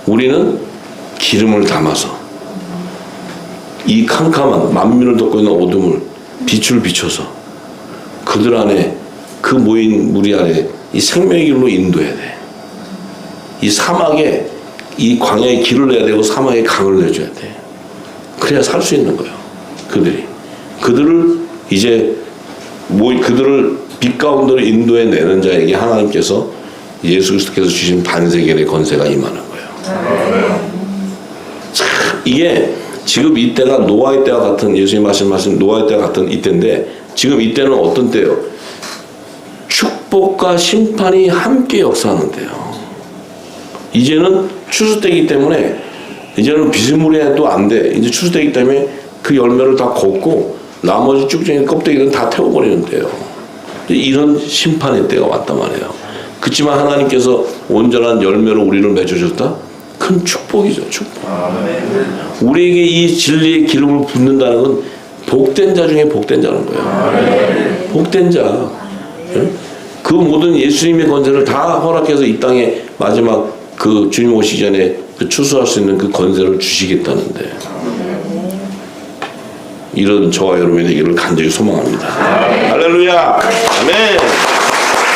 Speaker 1: 우리는 기름을 담아서 이 캄캄한 만민을 덮고 있는 어둠을 빛을 비춰서 그들 안에 그 모인 무리 안에 이 생명의 길로 인도해야 돼. 이 사막에 이 광야에 길을 내야 되고 사막에 강을 내줘야 돼. 그래야 살 수 있는 거예요. 그들을 이제 그들을 빛 가운데로 인도해 내는 자에게 하나님께서 예수 그리스도께서 주신 반세겔의 권세가 임하는 거예요. 참, 이게 지금 이때가 노아의 때와 같은, 예수님 말씀하신 노아의 때와 같은 이때인데, 지금 이때는 어떤 때요? 축복과 심판이 함께 역사하는 때요. 이제는 추수 때이기 때문에 이제는 비스무리해도 안 돼. 이제 추수 때이기 때문에 그 열매를 다 걷고 나머지 쭉쟁이 껍데기는 다 태워버리는 때요. 이런 심판의 때가 왔단 말이에요. 그렇지만 하나님께서 온전한 열매로 우리를 맺어줬다? 큰 축복이죠. 축복. 우리에게 이 진리의 기름을 붓는다는 건 복된 자 중에 복된 자는 거예요. 복된 자. 그 모든 예수님의 권세를 다 허락해서 이 땅에 마지막 그 주님 오시기 전에 그 추수할 수 있는 그 권세를 주시겠다는데, 이런 저와 여러분의 되기를 간절히 소망합니다. 할렐루야. 아멘.